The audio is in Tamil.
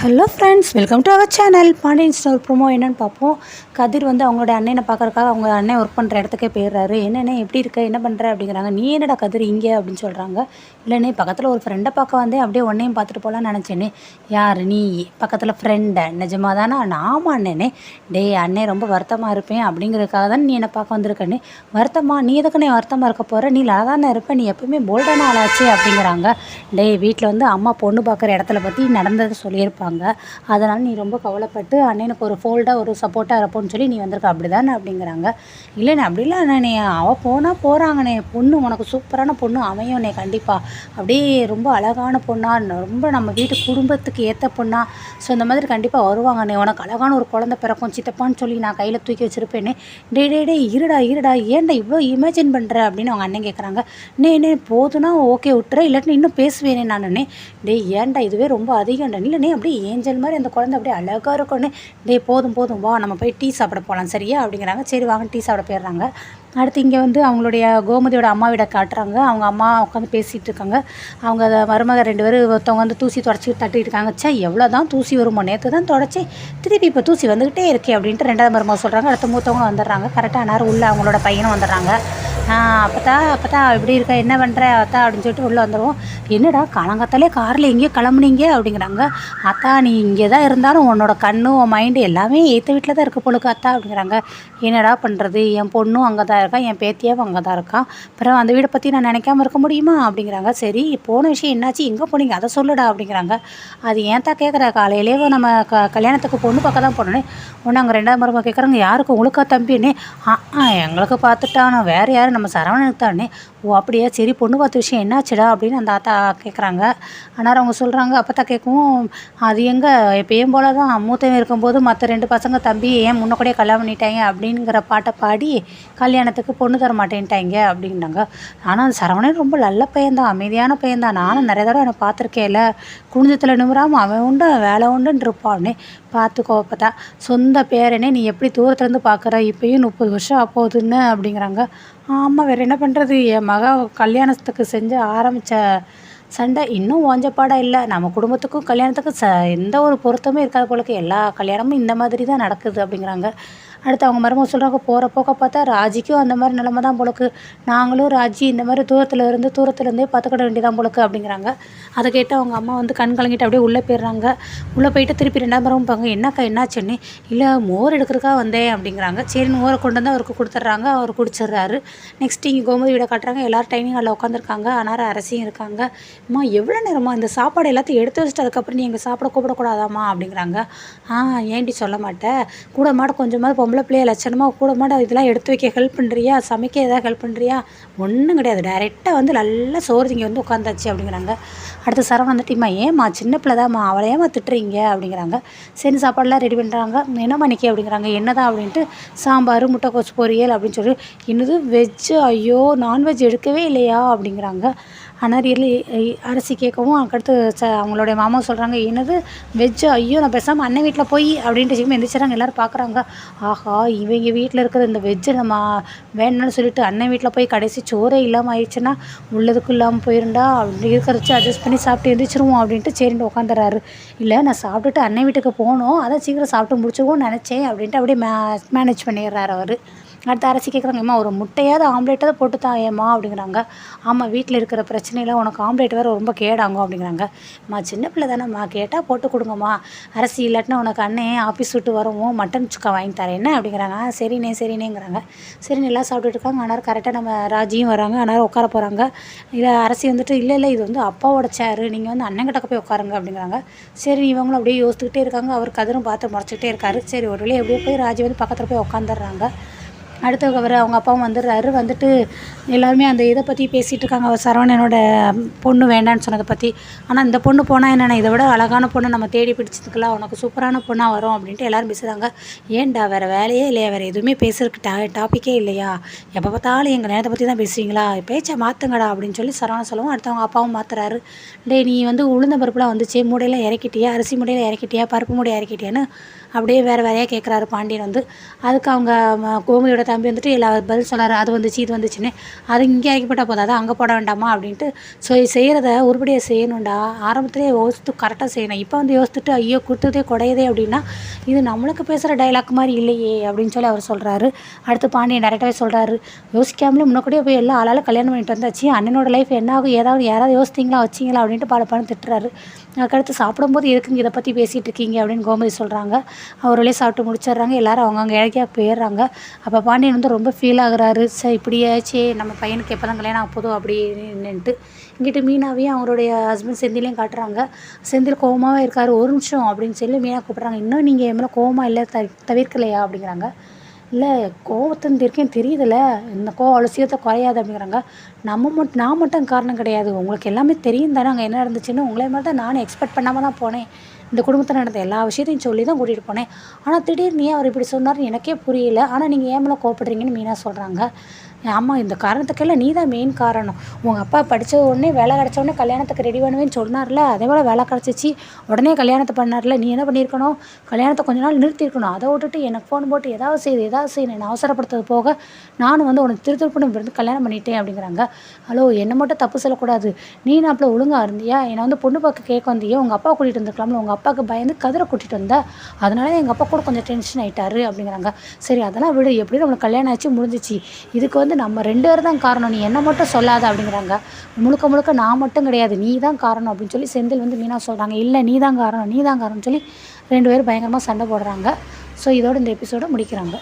Hello friends, welcome to our channel. Pandian store promo என்னென்னு பார்ப்போம். கதிர் வந்து அவங்களோட அண்ணனை பார்க்கறக்காக அவங்க அண்ணன் ஒர்க் பண்ணுற இடத்துக்கே போயிடுறாரு. என்னென்ன எப்படி இருக்க, என்ன பண்ணுற அப்படிங்கிறாங்க. நீ என்னடா கதிர் இங்கே அப்படின்னு சொல்கிறாங்க. இல்லைண்ணே, பக்கத்தில் ஒரு ஃப்ரெண்டை பார்க்க வந்தேன், அப்படியே ஒன்றையும் பார்த்துட்டு போகலான்னு நினச்சேனே. யார் நீ? பக்கத்தில் ஃப்ரெண்டை? நிஜமாக தானே? ஆமாம் அண்ணனே. டேய் அண்ணே, ரொம்ப வருத்தமாக இருப்பேன் அப்படிங்கிறதுக்காக தான் நீ என்னை பார்க்க வந்திருக்கண்ணே. வருத்தமா? நீ எதுக்குண்ணே வருத்தமாக இருக்க போகிற? நீ நல்லா தானே இருப்பேன், நீ எப்பவுமே போல்டான ஆளாச்சு அப்படிங்கிறாங்க. டேய், வீட்டில் வந்து அம்மா பொண்ணு பார்க்குற இடத்துல பற்றி நடந்ததை சொல்லியிருப்பாங்க. அதனால் நீ ரொம்ப கவலைப்பட்டு அண்ணனுக்கு ஒரு ஃபோல்டாக ஒரு சப்போர்ட்டாக இருப்போன்னு சொல்லி நீ வந்திருக்க, அப்படி தானே அப்படிங்கிறாங்க. இல்லைண்ணே, அப்படிலாம் அண்ணே, அவள் போனால் போகிறாங்கண்ணே. பொண்ணு உனக்கு சூப்பரான பொண்ணு அமையும்ண்ணே கண்டிப்பாக. அப்படியே ரொம்ப அழகான பொண்ணாக, ரொம்ப நம்ம வீட்டு குடும்பத்துக்கு ஏற்ற பொண்ணா. ஸோ இந்த மாதிரி கண்டிப்பாக வருவாங்கண்ணே. உனக்கு அழகான ஒரு குழந்தை பிறக்கும் சித்தப்பான்னு சொல்லி நான் கையில் தூக்கி வச்சுருப்பேனே. டே இருடா ஏன்டா இவ்வளோ இமேஜின் பண்ணுற அப்படின்னு அவங்க அண்ணன் கேட்குறாங்க. நே போதுன்னா ஓகே விட்டுற, இல்லாட்டினா இன்னும் பேசுவேனே நானே. டே ஏன்டா இதுவே ரொம்ப அதிகம்டா. இல்லைண்ணே, அப்படியே ஏஞ்சல் மாதிரி அந்த குழந்தை அப்படியே அழகாக இருக்கும்னே. டே போதும் வா, நம்ம போய் டீ சாப்பிட போகலாம் சரியா அப்படிங்கிறாங்க. சரி வாங்க, டீ சாப்பிட போயிடுறாங்க. அடுத்து இங்கே வந்து அவங்களுடைய கோமதியோட அம்மா வீடை காட்டுறாங்க. அவங்க அம்மா உட்காந்து பேசிகிட்டு இருக்காங்க. அவங்க மருமக 2 பேர், ஒருத்தவங்க வந்து தூசி தொடச்சி தட்டிட்டு இருக்காங்க. எவ்வளோ தான் தூசி வருமோ, நேற்று தான் தொடச்சி திருப்பி இப்போ தூசி வந்துக்கிட்டே இருக்கே அப்படின்ட்டு 2வது மருமக சொல்கிறாங்க. அடுத்த மூத்தவங்க வந்துடுறாங்க. கரெக்டாக நேரம் உள்ள அவங்களோட பையனும் வந்துடுறாங்க. அப்பத்தா எப்படி இருக்க, என்ன பண்ணுற அத்தா அப்படின்னு சொல்லிட்டு உள்ளே வந்துடுவோம். என்னடா காலங்காத்தாலே காரில் எங்கேயோ கிளம்புனீங்க அப்படிங்கிறாங்க. அத்தா, நீ இங்கே தான் இருந்தாலும் உன்னோட கண்ணு உன் மைண்டு எல்லாமே ஏற்ற வீட்டில் தான் இருக்க போலுக்கு அத்தா அப்படிங்கிறாங்க. என்னடா பண்ணுறது, என் பொண்ணும் அங்கே தான் இருக்கா, என் பேத்தியாவும் அங்கே தான் இருக்கான். அப்புறம் அந்த வீடை பற்றி நான் நினைக்காம இருக்க முடியுமா அப்படிங்கிறாங்க. சரி, போன விஷயம் என்னாச்சு, எங்கே போனீங்க அதை சொல்லுடா அப்படிங்கிறாங்க. அது ஏன் தான் கேட்குற, காலையிலே நம்ம கல்யாணத்துக்கு பொண்ணு பார்க்க தான் போனோன்னே. ஒன்று அங்கே 2வது மருமக கேட்குறாங்க, யாருக்கு உங்களுக்கா தம்பின்னே. எங்களுக்கு பார்த்துட்டானோ, வேறு யாரும் நம்ம சரவணனுக்கு தானே. ஓ அப்படியா, சரி பொண்ணு பார்த்த விஷயம் என்னாச்சுடா அப்படின்னு அந்த ஆத்தா கேட்குறாங்க. ஆனால் அவங்க சொல்கிறாங்க, அப்போ தான் கேட்கவும், அது எங்கே எப்பயும் போல தான் மூத்தவன் இருக்கும்போது மற்ற 2 பசங்க தம்பி ஏன் முன்னக்கூடயே கல்யாணம் பண்ணிட்டாங்க அப்படிங்கிற பாட்டை பாடி கல்யாணத்துக்கு பொண்ணு தர மாட்டேன்ட்டாங்க அப்படின்னாங்க. ஆனால் அந்த சரவணன் ரொம்ப நல்ல பையன்தான், அமைதியான பையன்தான். நானும் நிறைய தடவை என்னை பார்த்துருக்கேன்ல, குனிஞ்சத்தில் நிமிராமல் அவன் உண்டு வேலை உண்டுன்னு இருப்பான்னே. பார்த்துக்கோ அப்போ சொந்த பேரனே நீ எப்படி தூரத்துலேருந்து பார்க்குற, இப்போயும் 30 வருஷம் ஆப்போகுதுன்னு அப்படிங்கிறாங்க. ஆமாம், வேறு என்ன பண்ணுறது, என் மக கல்யாணத்துக்கு செஞ்சு ஆரம்பித்த சண்டை இன்னும் ஓஞ்சப்பாடாக இல்லை. நம்ம குடும்பத்துக்கும் கல்யாணத்துக்கும் எந்த ஒரு பொருத்தமே இருக்காது போலக்கு, எல்லா கல்யாணமும் இந்த மாதிரி தான் நடக்குது அப்படிங்கிறாங்க. அடுத்து அவங்க மருமக சொல்கிறாங்க, போகிற போக்க பார்த்தா ராஜிக்கும் அந்த மாதிரி நிலமை தான் போலக்கு, நாங்களும் ராஜி இந்த மாதிரி தூரத்துலேருந்தே பார்த்துக்கிட வேண்டியதான் போலக்கு அப்படிங்கிறாங்க. அதை கேட்டு அவங்க அம்மா வந்து கண் கலங்கிட்டு அப்படியே உள்ளே போயிடுறாங்க. உள்ளே போயிட்டு திருப்பி 2வது மருமகம் பாங்க, என்னக்கா என்னாச்சுன்னு. இல்லை மோர் எடுக்கிறதுக்காக வந்தேன் அப்படிங்கிறாங்க. சரின்னு மோரை கொண்டு வந்து அவருக்கு கொடுத்துட்றாங்க. அவர் குடிச்சிடுறாரு. நெக்ஸ்ட் இங்கே கோமதி வீடை காட்டுறாங்க. எல்லோரும் டைனிங் ஹாலில் உட்காந்துருக்காங்க. ஆனால் அரசியும் இருக்காங்க. அம்மா எவ்வளோ நேரமா இந்த சாப்பாடு எல்லாத்தையும் எடுத்து வச்சுட்டு அதுக்கப்புறம் நீ எங்கள் சாப்பிட கூப்பிடக்கூடாதாம்மா அப்படிங்கிறாங்க. ஏன்டி சொல்ல மாட்டேன், கூட மாட கொஞ்சமாவது பொம்பளை பிள்ளைய லட்சணமாக கூட மாட இதெல்லாம் எடுத்து வைக்க ஹெல்ப் பண்ணுறியா, சமைக்க ஏதாவது ஹெல்ப் பண்ணுறியா? ஒன்றும் கிடையாது, டைரெக்டாக வந்து நல்லா சோறு திங்க வந்து உட்காந்தாச்சு அப்படிங்கிறாங்க. அடுத்து சரவணன் வந்துட்டுமா, ஏம்மா சின்ன பிள்ளை தான்மா, அவளை ஏமா திட்டுறீங்க அப்படிங்கிறாங்க. சரி சாப்பாடெலாம் ரெடி பண்ணுறாங்க. என்ன பண்ணிக்க அப்படிங்கிறாங்க. என்னதான் அப்படின்ட்டு, சாம்பார் முட்டைக்கோஸ் பொரியல் அப்படின்னு சொல்லி. என்னது வெஜ்ஜு, ஐயோ நான்வெஜ் எடுக்கவே இல்லையா அப்படிங்கிறாங்க. ஆனால் அரிசி கேட்கவும் அதுக்கடுத்து அவங்களுடைய மாமா சொல்கிறாங்க, என்னது வெஜ்ஜு, ஐயோ நான் பேசாமல் அண்ணன் வீட்டில் போய் அப்படின்ட்டு சீக்கிரம் எந்திரிச்சிடறாங்க. எல்லோரும் பார்க்குறாங்க, ஆஹா இவங்க வீட்டில் இருக்கிற இந்த வெஜ்ஜு நம்ம வேணும்னு சொல்லிட்டு அண்ணன் வீட்டில் போய் கடைசி சோறே இல்லாமல் ஆயிடுச்சுன்னா உள்ளதுக்கும் இல்லாமல் போயிருண்டா, அப்படி இருக்கிறச்சு அட்ஜஸ்ட் பண்ணி சாப்பிட்டு எந்திரிச்சிருவோம் அப்படின்ட்டு சரின்ட்டு உட்காந்துறாரு. இல்லை நான் சாப்பிட்டுட்டு அண்ணன் வீட்டுக்கு போகணும், அதான் சீக்கிரம் சாப்பிட்டு முடிச்சுவோன்னு நினச்சேன் அப்படின்ட்டு அப்படியே மேனேஜ் பண்ணிடுறாரு அவர். அடுத்த அரசி கேட்குறாங்க, ஏம்மா ஒரு முட்டையாவது ஆம்லேட்டாவது போட்டு தான் ஏம்மா அப்படிங்கிறாங்க. ஆமாம், வீட்டில் இருக்கிற பிரச்சனையில் உனக்கு ஆம்லேட் வேறு ரொம்ப கேடாகும் அப்படிங்கிறாங்க. சின்ன பிள்ளை தானேம்மா, கேட்டால் போட்டு கொடுங்கம்மா. அரசி இல்லாட்டினா உனக்கு அண்ணன் ஆஃபீஸ் விட்டு வரவும் மட்டன் சுக்கா வாங்கி தரேன் என்ன அப்படிங்கிறாங்க. சரினேங்கிறாங்க. சரின்னு எல்லாம் சாப்பிட்டுட்டு இருக்காங்க. ஆனால் கரெக்டாக நம்ம ராஜியும் வராங்க. ஆனால் உட்கார போகிறாங்க. இல்லை அரசி வந்துட்டு, இல்லை இது வந்து அப்பாவோட சேரு, நீங்கள் வந்து அண்ணங்கிட்ட போய் உட்காருங்க அப்படிங்கிறாங்க. சரி இவங்களும் அப்படியே யோசித்துக்கிட்டே இருக்காங்க. அவர் கதிரும் பார்த்து முறைச்சிக்கிட்டே இருக்காரு. சரி ஒரு வழியாக எப்படியோ போய் ராஜி வந்து பக்கத்தில் போய் உட்காந்துடுறாங்க. அடுத்து அவங்க அப்பாவும் வந்துடுறாரு. வந்துட்டு எல்லாருமே அந்த இதை பற்றி பேசிகிட்டு இருக்காங்க, அவர் சரவணனோட பொண்ணு வேண்டான்னு சொன்னதை பற்றி. ஆனால் இந்த பொண்ணு போனால் என்னென்ன, இதை விட அழகான பொண்ணு நம்ம தேடி பிடிச்சதுக்கலாம், உனக்கு சூப்பரான பொண்ணாக வரும் அப்படின்ட்டு எல்லோரும் பேசுகிறாங்க. ஏன்டா வேறு வேலையே இல்லையா, வேறு எதுவுமே பேசுறதுக்கு டாப்பிக்கே இல்லையா, எப்போ பார்த்தாலும் எங்கள் நேரத்தை பற்றி தான் பேசுவீங்களா, பேச்சை மாற்றுங்கடா அப்படின்னு சொல்லி சரவணன் சொல்லவும் அடுத்து அவங்க அப்பாவும் மாற்றுறாரு. நீ வந்து உளுந்த பருப்புலாம் வந்துச்சு, மூடையெல்லாம் இறக்கிட்டியா, அரிசி மூடையில் இறக்கிட்டியா, பருப்பு மூடையை இறக்கிட்டியான்னு அப்படியே வேறு வேறையாக கேட்குறாரு பாண்டியன் வந்து. அதுக்கு அவங்க கோமியோட தம்பி வந்துட்டு எல்லா பதில் சொல்லாரு, அது வந்துச்சு இது வந்துச்சுன்னு. அது இங்கே இறக்கி போட்டால் போதாது, அங்கே போட வேண்டாமா அப்படின்ட்டு. ஸோ செய்கிறத உருப்படியாக செய்யணும்டா, ஆரம்பத்திலே யோசித்து கரெக்டாக செய்யணும். இப்போ வந்து யோசித்துட்டு ஐயோ குத்துதே குடையுதே அப்படின்னா இது நம்மளுக்கு பேசுகிற டைலாக் மாதிரி இல்லையே அப்படின்னு சொல்லி அவர் சொல்கிறாரு. அடுத்து பாண்டியன் டேரெக்டாகவே சொல்கிறாரு, யோசிக்காமலே முன்னக்கூட்டியே போய் எல்லா ஆளால் கல்யாணம் பண்ணிட்டு வந்தாச்சு, அண்ணனோட லைஃப் என்ன ஆகும் ஏதாவது யாராவது யோசித்தீங்களா வச்சிங்களா அப்படின்ட்டு பாடப்பான்னு திட்டுறாரு. அதுக்கடுத்து சாப்பிடும்போது எதுக்குங்க இதை பற்றி பேசிகிட்டு இருக்கீங்க அப்படின்னு கோமதி சொல்கிறாங்க. அவர்களே சாப்பிட்டு முடிச்சிடுறாங்க. எல்லோரும் அவங்கவுங்க இறக்கியாக போயிடுறாங்க. அப்போ பாண்டியன் வந்து ரொம்ப ஃபீல் ஆகுறாரு. சரி இப்படியாச்சே நம்ம பையனுக்கு எப்போ தான் கல்யாணம் ஆக போதும் அப்படின்னுட்டு. இங்கிட்டு மீனாவையும் அவருடைய ஹஸ்பண்ட் செந்திலையும் காட்டுறாங்க. செந்தில் கோவமாகவே இருக்கார். ஒரு நிமிஷம் அப்படின்னு சொல்லி மீனா கூப்பிட்றாங்க. இன்னும் நீங்கள் என் மேலே கோவமாக இல்லை தவிர்க்கலையா அப்படிங்கிறாங்க. இல்லை கோவத்தின் இருக்கேன்னு தெரியுதுல்ல, இந்த கோவம் அவ்வளோ சீக்கிரத்தை குறையாது அப்படிங்கிறாங்க. நான் மட்டும் காரணம் கிடையாது, உங்களுக்கு எல்லாமே தெரியும் தானே அங்கே என்ன நடந்துச்சுன்னு. உங்களே மாதிரி தான் நானும் எக்ஸ்பெக்ட் பண்ணாமல் தான் போனேன். இந்த குடும்பத்தில் நடந்த எல்லா விஷயத்தையும் சொல்லி தான் கூட்டிகிட்டு போனேன். ஆனால் திடீர்னு அவர் இப்படி சொன்னார்னு எனக்கே புரியல. ஆனால் நீங்கள் ஏன் மேலே கோவப்படுறீங்கன்னு மீனா சொல்கிறாங்க. ஆமாம், இந்த காரணத்துக்கெல்லாம் நீ தான் மெயின் காரணம். உங்கள் அப்பா படித்த உடனே வேலை கிடச்ச உடனே கல்யாணத்துக்கு ரெடி பண்ணுவேன்னு சொன்னார்ல, அதே போல் வேலை கிடச்சிச்சு உடனே கல்யாணத்தை பண்ணார்ல. நீ என்ன பண்ணியிருக்கணும், கல்யாணத்தை கொஞ்ச நாள் நிறுத்தியிருக்கணும். அதை விட்டுட்டு எனக்கு ஃபோன் போட்டு ஏதாவது செய்யணும் என்னை அவசரப்படுத்துறது போக நானும் வந்து உனக்கு திருப்பி இருந்து கல்யாணம் பண்ணிட்டேன் அப்படிங்கிறாங்க. ஹலோ, என்னை மட்டும் தப்பு சொல்லக்கூடாது. நீ நாப்பில் ஒழுங்காக இருந்தியா, என்னை வந்து பொண்ணு பார்க்க கேட்க வந்தியா, உங்கள் அப்பா கூட்டிகிட்டு வந்துருக்கலாம்ல, உங்கள் அப்பாவுக்கு பயந்து கதிரை கூட்டிகிட்டு வந்தா, அதனால எங்கள் அப்பா கூட கொஞ்சம் டென்ஷன் ஆகிட்டாரு அப்படிங்கிறாங்க. சரி அதெல்லாம் விடு, எப்படி நம்மளுக்கு கல்யாணம் ஆச்சு முடிஞ்சிச்சு, இதுக்கு வந்து நம்ம 2 பேர் தான் காரணம், நீ என்ன மட்டும் சொல்லாத அப்படிங்கிறாங்க. முழுக்க நான் மட்டும் கிடையாது, நீ தான் காரணம் அப்படின்னு சொல்லி செந்தில் வந்து மீனா சொல்கிறாங்க. இல்லை நீ தான் காரணம்னு சொல்லி 2 பேரும் பயங்கரமாக சண்டை போடுறாங்க. ஸோ இதோட இந்த எபிசோடை முடிக்கிறாங்க.